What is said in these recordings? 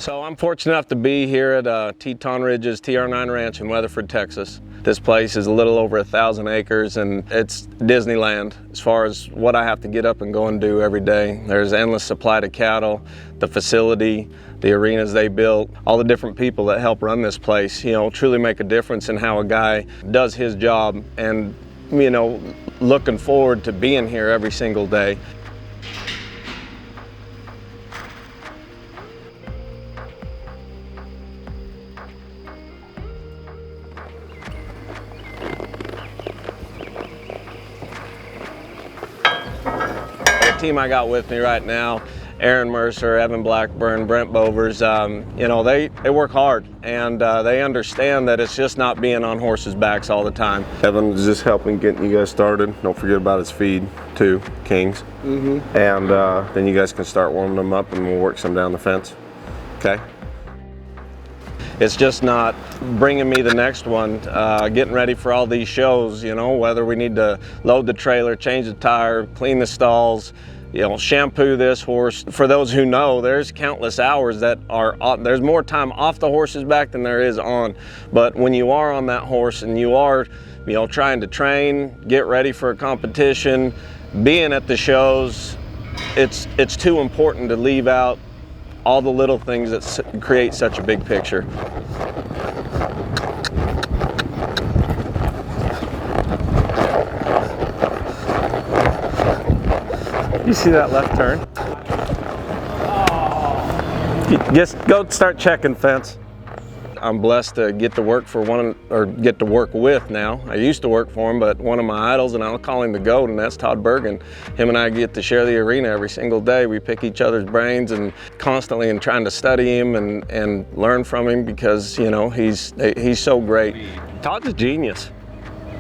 So I'm fortunate enough to be here at Teton Ridge's TR9 Ranch in Weatherford, Texas. This place is a little over 1,000 acres and it's Disneyland as far as what I have to get up and go and do every day. There's endless supply to cattle, the facility, the arenas they built, all the different people that help run this place, you know, truly make a difference in how a guy does his job, and, you know, looking forward to being here every single day. The team I got with me right now, Aaron Mercer, Evan Blackburn, Brent Bovers, you know, they work hard, and they understand that it's just not being on horses' backs all the time. Evan is just helping getting you guys started. Don't forget about his feed too, Kings. And then you guys can start warming them up and we'll work some down the fence. Okay? It's just not bringing me the next one, getting ready for all these shows, you know, whether we need to load the trailer, change the tire, clean the stalls, you know, shampoo this horse. For those who know, there's countless hours that are, there's more time off the horse's back than there is on. But when you are on that horse and you are, you know, trying to train, get ready for a competition, being at the shows, it's too important to leave out all the little things that create such a big picture. You see that left turn? Just go start checking fence. I'm blessed to get to work for get to work with now. I used to work for him, but one of my idols, and I'll call him the GOAT, and that's Todd Bergen. Him and I get to share the arena every single day. We pick each other's brains and constantly and trying to study him and learn from him because, you know, he's so great. Todd's a genius.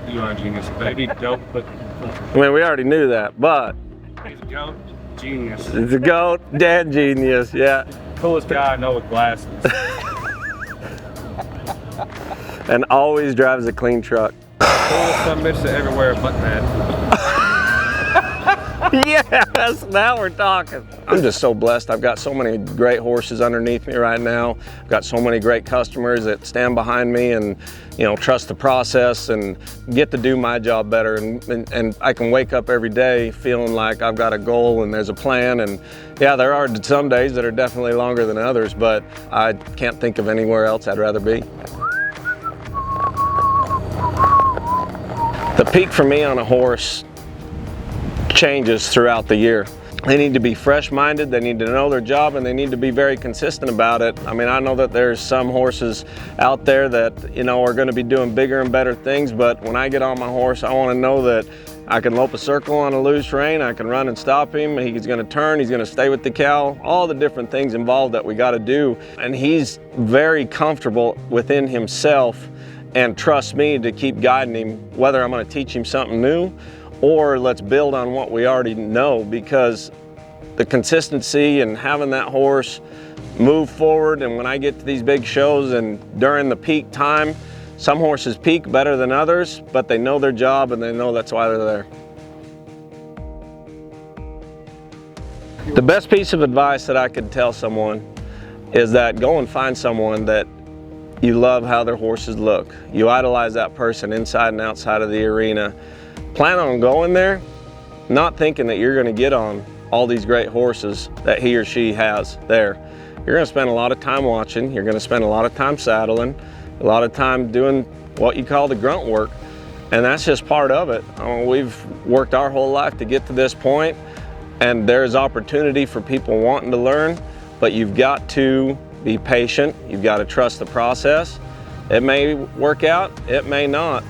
You are a genius, baby. Dope, but I mean, we already knew that, but he's a GOAT, genius. He's a GOAT, dad genius, yeah. Coolest guy I know with glasses. And always drives a clean truck. Coolest son of a bitch to everywhere but mad. Yes, now we're talking. I'm just so blessed. I've got so many great horses underneath me right now. I've got so many great customers that stand behind me and, you know, trust the process and get to do my job better. And I can wake up every day feeling like I've got a goal and there's a plan. And yeah, there are some days that are definitely longer than others, but I can't think of anywhere else I'd rather be. The peak for me on a horse changes throughout the year. They need to be fresh-minded, they need to know their job, and they need to be very consistent about it. I mean, I know that there's some horses out there that, you know, are going to be doing bigger and better things, but when I get on my horse, I want to know that I can lope a circle on a loose rein, I can run and stop him, he's going to turn, he's going to stay with the cow, all the different things involved that we got to do. And he's very comfortable within himself and trusts me to keep guiding him, whether I'm going to teach him something new or let's build on what we already know, because the consistency and having that horse move forward, and when I get to these big shows and during the peak time, some horses peak better than others, but they know their job and they know that's why they're there. The best piece of advice that I could tell someone is that go and find someone that you love how their horses look. You idolize that person inside and outside of the arena. Plan on going there, not thinking that you're going to get on all these great horses that he or she has there. You're going to spend a lot of time watching, you're going to spend a lot of time saddling, a lot of time doing what you call the grunt work, and that's just part of it. We've worked our whole life to get to this point, and there's opportunity for people wanting to learn, but you've got to be patient, you've got to trust the process. It may work out, it may not.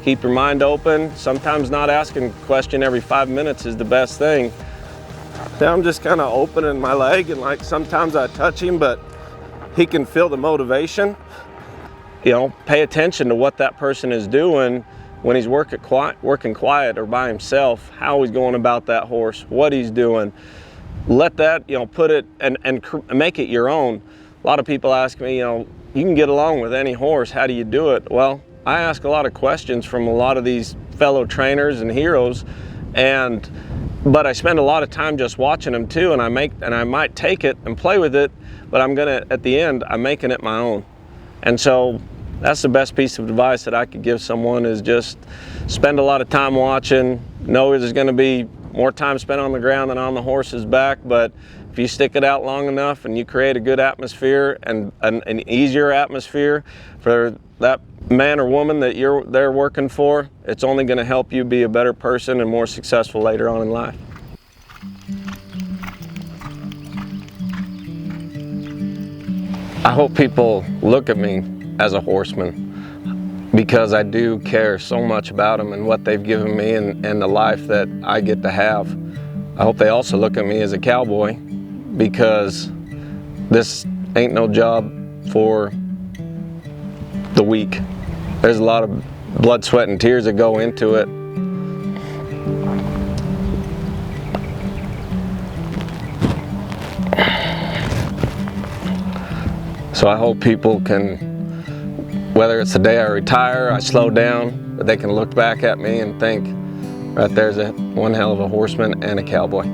Keep your mind open. Sometimes not asking a question every 5 minutes is the best thing. Now I'm just kind of opening my leg, and like sometimes I touch him, but he can feel the motivation. You know, pay attention to what that person is doing when he's working quiet or by himself, how he's going about that horse, what he's doing. Let that, you know, put it and make it your own. A lot of people ask me, you know, you can get along with any horse, how do you do it? Well, I ask a lot of questions from a lot of these fellow trainers and heroes, and but I spend a lot of time just watching them too, and I might take it and play with it, but at the end, I'm making it my own. And so that's the best piece of advice that I could give someone, is just spend a lot of time watching. Know there's going to be more time spent on the ground than on the horse's back, but if you stick it out long enough and you create a good atmosphere and an easier atmosphere for that man or woman that they're working for, it's only going to help you be a better person and more successful later on in life. I hope people look at me as a horseman, because I do care so much about them and what they've given me and the life that I get to have. I hope they also look at me as a cowboy, because this ain't no job for the weak. There's a lot of blood, sweat, and tears that go into it. So I hope people can, whether it's the day I retire, I slow down, but they can look back at me and think, right there's one hell of a horseman and a cowboy.